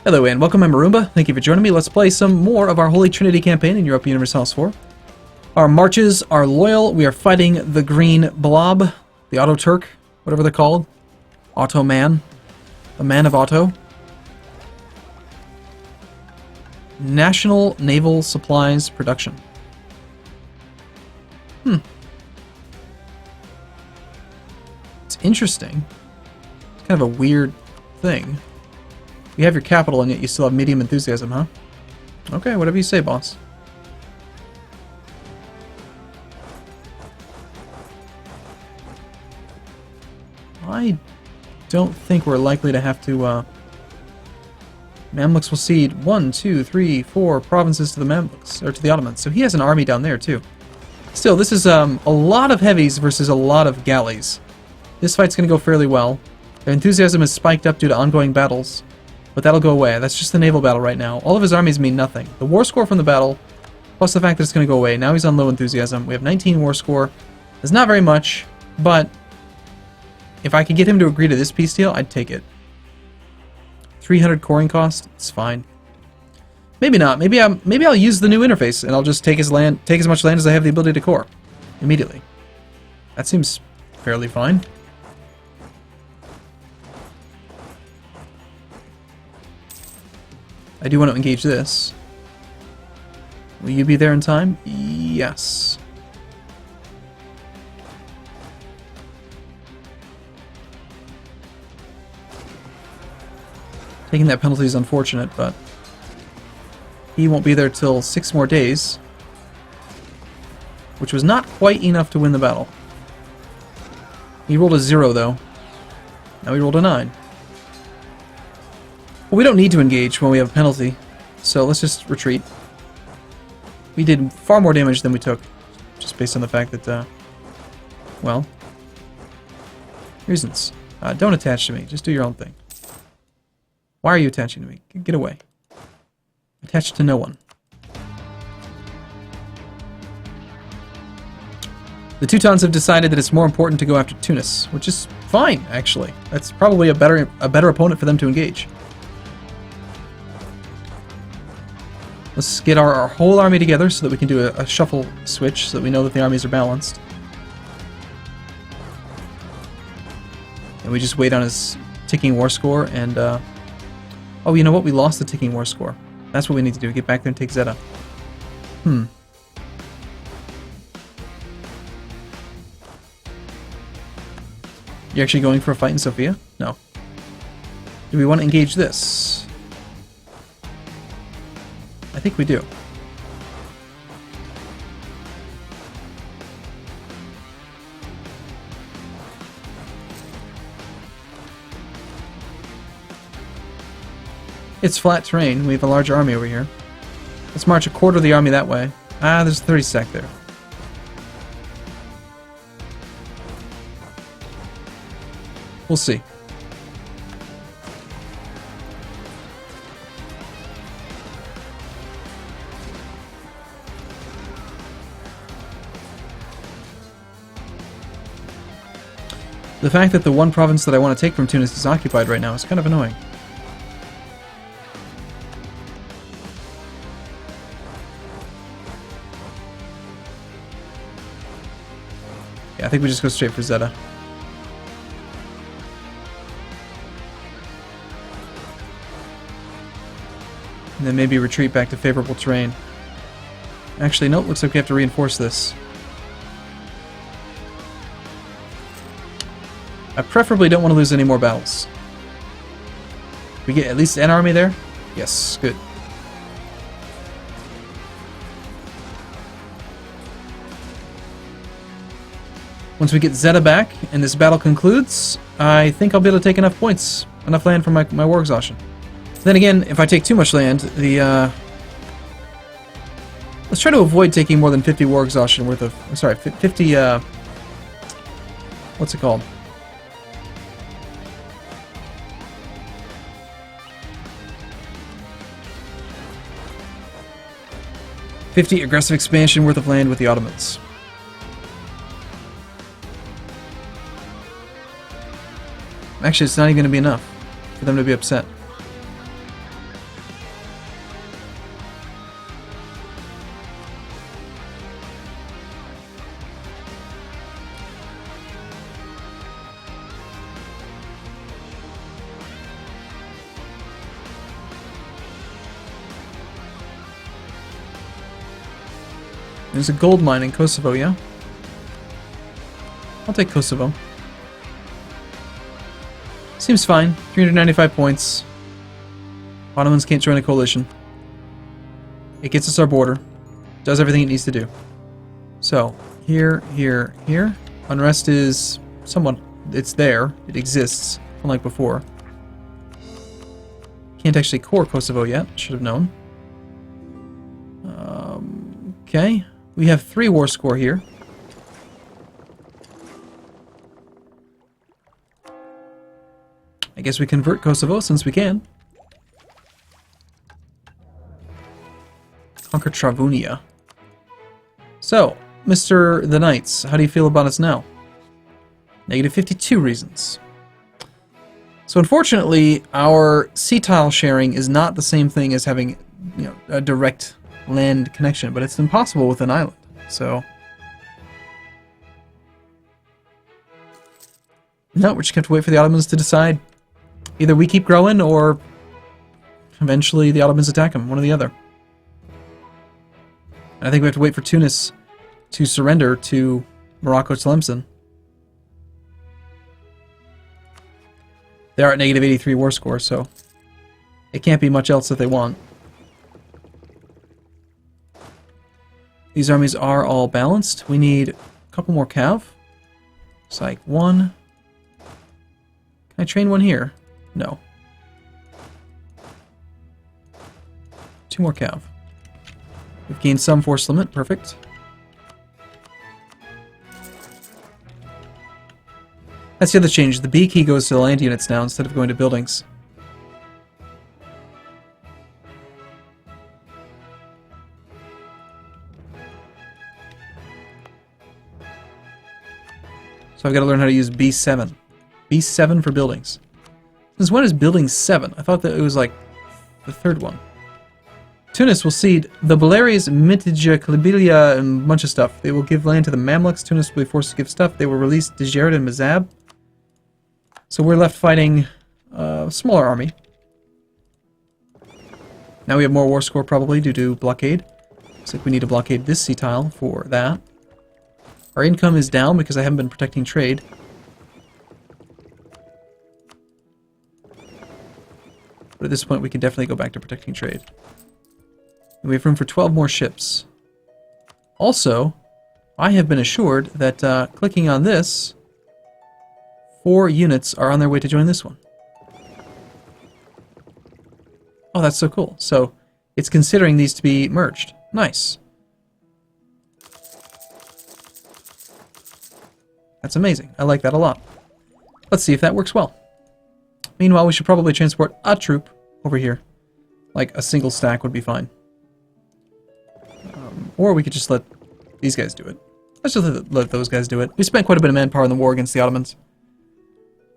Hello and welcome, I'm Arumba. Thank you for joining me. Let's play some more of our Holy Trinity campaign in Europa Universalis IV. Our marches are loyal. We are fighting the green blob, the Auto Turk, whatever they're called. Auto Man. The Man of Auto. National Naval Supplies Production. It's interesting. It's kind of a weird thing. You have your capital and yet you still have medium enthusiasm, huh? Okay, whatever you say, boss. I don't think we're likely to have to, Mamluks will cede 1, 2, 3, 4 provinces to the Mamluks, or to the Ottomans. So he has an army down there, too. Still, this is, a lot of heavies versus a lot of galleys. This fight's gonna go fairly well. Their enthusiasm is spiked up due to ongoing battles. But that'll go away. That's just the naval battle right now. All of his armies mean nothing. The war score from the battle, plus the fact that it's going to go away. Now he's on low enthusiasm. We have 19 war score. It's not very much, but if I could get him to agree to this peace deal, I'd take it. 300 coring cost? It's fine. Maybe not. Maybe I'll use the new interface and I'll just take his land, take as much land as I have the ability to core immediately. That seems fairly fine. I do want to engage this. Will you be there in time? Yes. Taking that penalty is unfortunate, but he won't be there till 6 more days, which was not quite enough to win the battle. He rolled a 0, though. Now he rolled a 9. Well, we don't need to engage when we have a penalty, so let's just retreat. We did far more damage than we took, just based on the fact that, well, reasons. Don't attach to me. Just do your own thing. Why are you attaching to me? Get away. Attach to no one. The Teutons have decided that it's more important to go after Tunis, which is fine, actually. That's probably a better opponent for them to engage. Let's get our whole army together so that we can do a shuffle switch so that we know that the armies are balanced. And we just wait on his ticking war score and, oh, you know what? We lost the ticking war score. That's what we need to do. Get back there and take Zeta. You actually going for a fight in Sofia? No. Do we want to engage this? I think we do. It's flat terrain. We have a large army over here. Let's march a quarter of the army that way. Ah, there's a 30 stack there. We'll see. The fact that the one province that I want to take from Tunis is occupied right now is kind of annoying. Yeah, I think we just go straight for Zeta. And then maybe retreat back to favorable terrain. Actually, no, looks like we have to reinforce this. I preferably don't want to lose any more battles. We get at least an army there? Yes, good. Once we get Zeta back and this battle concludes, I think I'll be able to take enough points, enough land for my war exhaustion. Then again, if I take too much land, let's try to avoid taking more than 50 war exhaustion worth of... I'm sorry, 50, what's it called? $50 aggressive expansion worth of land with the Ottomans. Actually, it's not even going to be enough for them to be upset. There's a gold mine in Kosovo, yeah? I'll take Kosovo. Seems fine. 395 points. Ottomans can't join a coalition. It gets us our border. Does everything it needs to do. So, here, here, here. Unrest is somewhat... It's there. It exists, unlike before. Can't actually core Kosovo yet. Should have known. Okay. We have 3 war score here. I guess we convert Kosovo since we can. Conquer Travunia. So, Mr. the Knights, how do you feel about us now? Negative 52 reasons. So unfortunately, our sea tile sharing is not the same thing as having, you know, a direct land connection, but it's impossible with an island. So no, we're just going to wait for the Ottomans to decide. Either we keep growing, or eventually the Ottomans attack them. One or the other. And I think we have to wait for Tunis to surrender to Morocco Tlemcen. They are at negative 83 war score, so it can't be much else that they want. These armies are all balanced. We need a couple more cav. Psych 1. Can I train one here? No. 2 more cav. We've gained some force limit. Perfect. That's the other change. The B key goes to the land units now instead of going to buildings. So I've got to learn how to use B7. B7 for buildings. Since when is building 7? I thought that it was like the 3rd one. Tunis will cede the Baleares, Mitija, Kabylia, and a bunch of stuff. They will give land to the Mamluks. Tunis will be forced to give stuff. They will release Djerid and Mazab. So we're left fighting a smaller army. Now we have more war score probably due to blockade. Looks like we need to blockade this sea tile for that. Our income is down because I haven't been protecting trade. But at this point we can definitely go back to protecting trade. And we have room for 12 more ships. Also, I have been assured that clicking on this, 4 units are on their way to join this one. Oh, that's so cool. So, it's considering these to be merged. Nice. That's amazing. I like that a lot. Let's see if that works well. Meanwhile, we should probably transport a troop over here. Like, a single stack would be fine. Or we could just let these guys do it. Let's just let those guys do it. We spent quite a bit of manpower in the war against the Ottomans.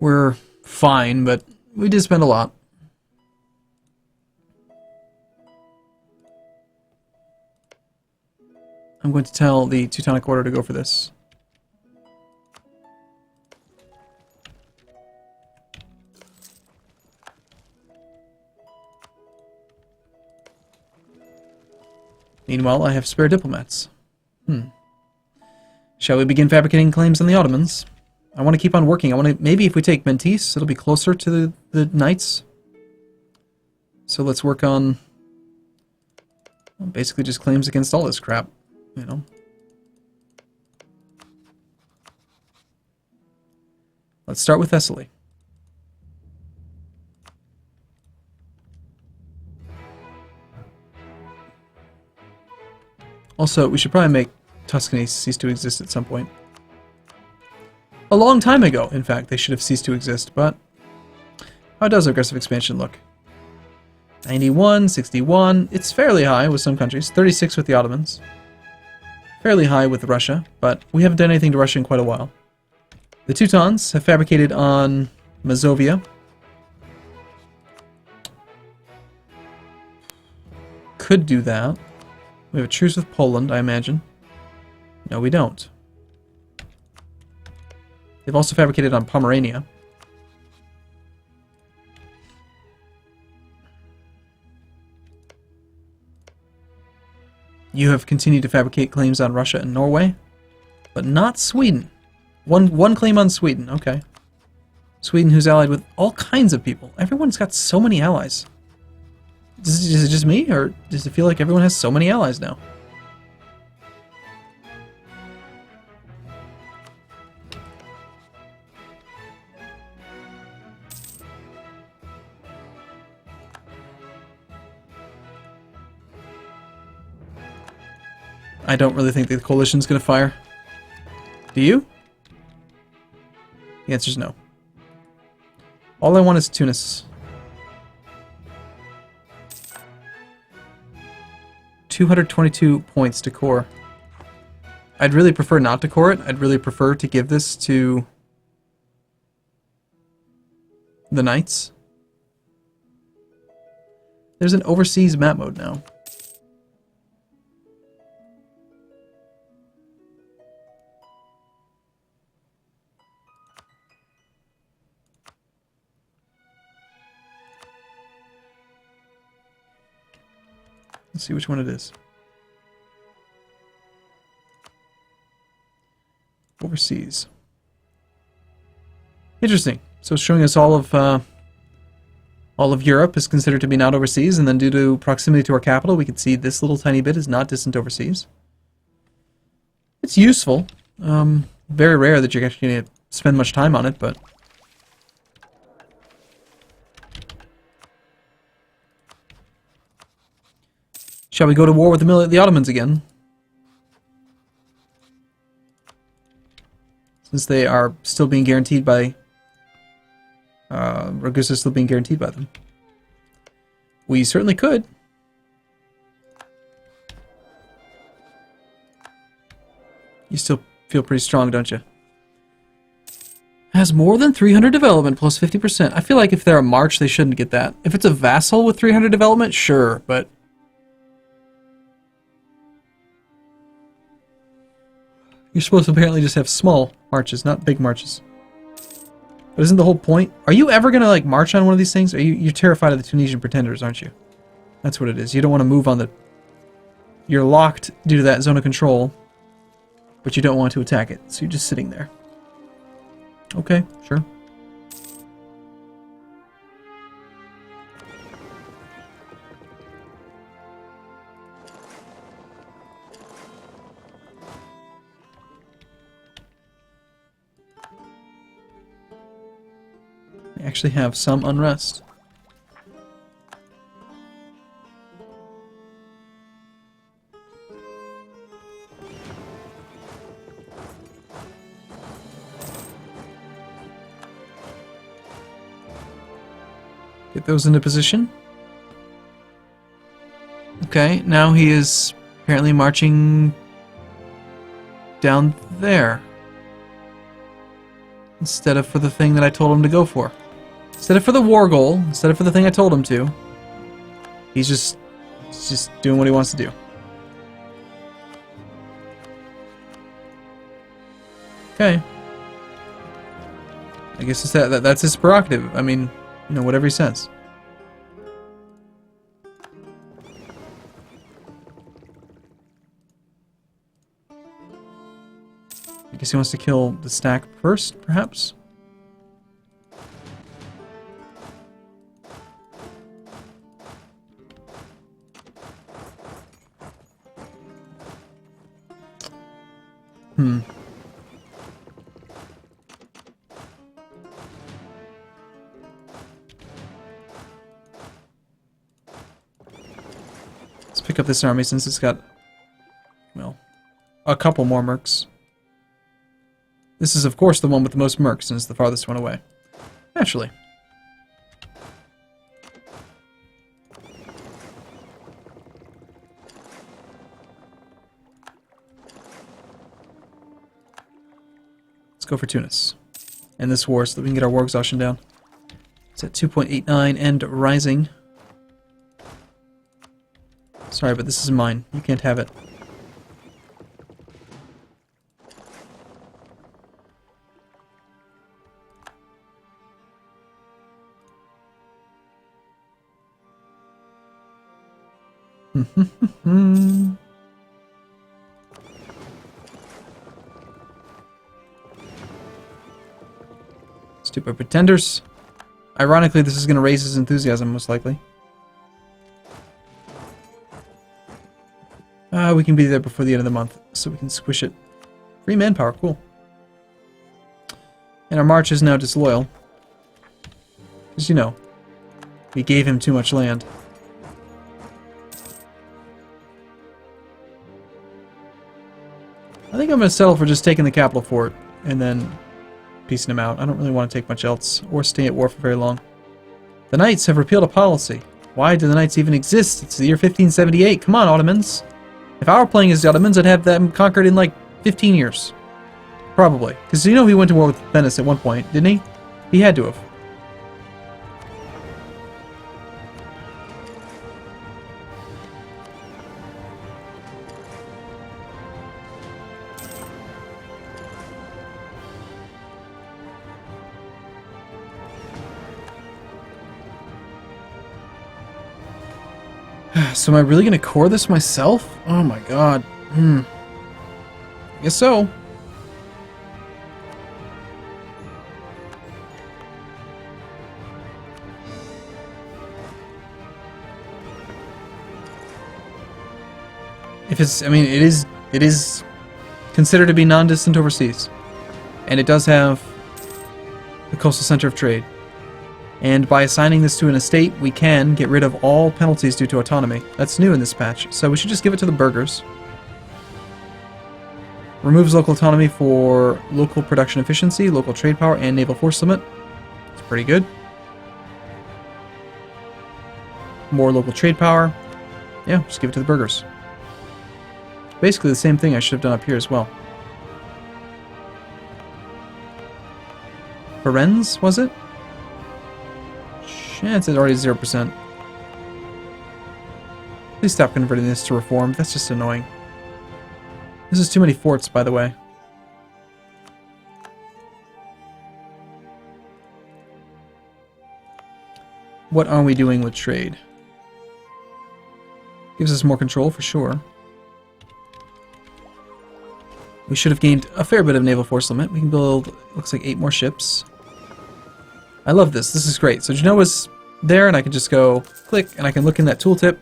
We're fine, but we did spend a lot. I'm going to tell the Teutonic Order to go for this. Meanwhile, I have spare diplomats. Shall we begin fabricating claims on the Ottomans? I want to keep on working. I want to... Maybe if we take Menteith, it'll be closer to the Knights. So let's work on... Well, basically just claims against all this crap, you know. Let's start with Thessaly. Also, we should probably make Tuscany cease to exist at some point. A long time ago, in fact, they should have ceased to exist, but how does aggressive expansion look? 91, 61, it's fairly high with some countries, 36 with the Ottomans. Fairly high with Russia, but we haven't done anything to Russia in quite a while. The Teutons have fabricated on Mazovia. Could do that. We have a truce with Poland, I imagine. No, we don't. They've also fabricated on Pomerania. You have continued to fabricate claims on Russia and Norway, but not Sweden. One claim on Sweden, okay. Sweden, who's allied with all kinds of people. Everyone's got so many allies. Is it just me, or does it feel like everyone has so many allies now? I don't really think the coalition's gonna fire. Do you? The answer's no. All I want is Tunis. 222 points to core. I'd really prefer not to core it. I'd really prefer to give this to the Knights. There's an overseas map mode now. Let's see which one it is. Overseas. Interesting. So it's showing us all of Europe is considered to be not overseas, and then due to proximity to our capital, we can see this little tiny bit is not distant overseas. It's useful. Very rare that you're actually going to spend much time on it, but shall we go to war with the Ottomans again? Since they are still being guaranteed by... Ragusa is still being guaranteed by them. We certainly could. You still feel pretty strong, don't you? Has more than 300 development plus 50%. I feel like if they're a march, they shouldn't get that. If it's a vassal with 300 development, sure, but... You're supposed to apparently just have small marches, not big marches. But isn't the whole point? Are you ever going to, like, march on one of these things? You're terrified of the Tunisian pretenders, aren't you? That's what it is. You don't want to move on the... You're locked due to that zone of control, but you don't want to attack it, so you're just sitting there. Okay, sure. Actually have some unrest. Get those into position. Okay, now he is apparently marching down there. Instead of for the thing that I told him to go for. Instead of for the war goal, instead of for the thing I told him to, he's just doing what he wants to do. Okay. I guess it's that's his prerogative. I mean, you know, whatever he says. I guess he wants to kill the stack first, perhaps? Let's pick up this army since it's got, well, a couple more mercs. This is, of course, the one with the most mercs, and it's the farthest one away. Naturally. Let's go for Tunis. End this war so that we can get our war exhaustion down. It's at 2.89 and rising. Sorry, but this is mine. You can't have it. Stupid pretenders. Ironically, this is going to raise his enthusiasm, most likely. We can be there before the end of the month, so we can squish it. Free manpower, cool. And our march is now disloyal. Because, you know, we gave him too much land. I think I'm going to settle for just taking the capital fort and then piecing him out. I don't really want to take much else or stay at war for very long. The Knights have repealed a policy. Why do the Knights even exist? It's the year 1578. Come on, Ottomans. If I were playing as the Ottomans, I'd have them conquered in like 15 years. Probably. Because you know he went to war with Venice at one point, didn't he? He had to have. So am I really going to core this myself? Oh my god. I guess so. If it's, I mean, it is considered to be non-distant overseas. And it does have the coastal center of trade. And by assigning this to an estate, we can get rid of all penalties due to autonomy. That's new in this patch, so we should just give it to the burghers. Removes local autonomy for local production efficiency, local trade power, and naval force limit. It's pretty good. More local trade power. Yeah, just give it to the burghers. Basically the same thing I should have done up here as well. Ferenz, was it? Chance it's already 0%. Please stop converting this to reform. That's just annoying. This is too many forts, by the way. What are we doing with trade? Gives us more control for sure. We should have gained a fair bit of naval force limit. We can build, looks like 8 more ships. I love this. This is great. So Genoa's there, and I can just go click, and I can look in that tooltip.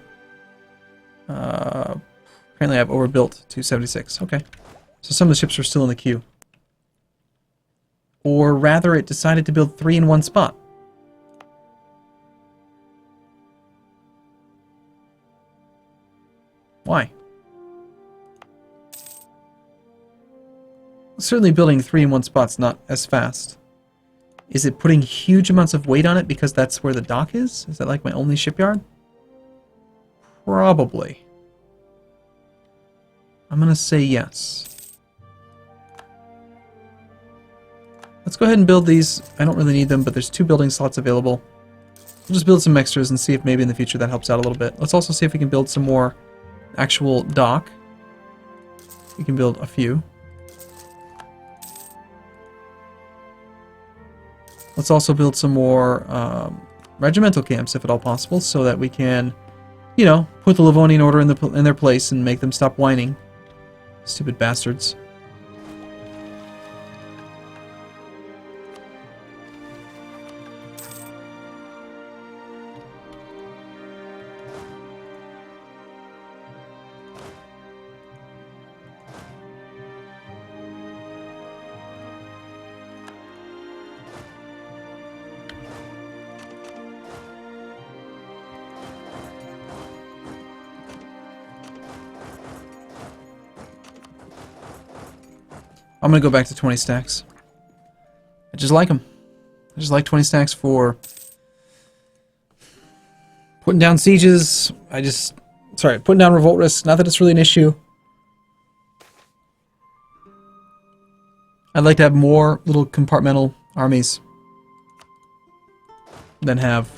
Apparently I've overbuilt 276. Okay. So some of the ships are still in the queue. Or rather, it decided to build 3 in one spot. Why? Certainly building 3 in one spot's not as fast. Is it putting huge amounts of weight on it because that's where the dock is? Is that like my only shipyard? Probably. I'm gonna say yes. Let's go ahead and build these. I don't really need them, but there's 2 building slots available. We'll just build some extras and see if maybe in the future that helps out a little bit. Let's also see if we can build some more actual dock. We can build a few. Let's also build some more regimental camps, if at all possible, so that we can, you know, put the Livonian order in their place and make them stop whining. Stupid bastards. I'm going to go back to 20 stacks. I just like them. I just like 20 stacks for putting down sieges. Putting down revolt risks. Not that it's really an issue. I'd like to have more little compartmental armies than have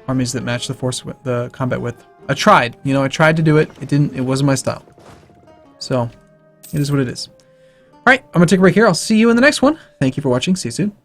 armies that match the combat width. I tried. You know, I tried to do it. It wasn't my style. So, it is what it is. Alright, I'm going to take a break here. I'll see you in the next one. Thank you for watching. See you soon.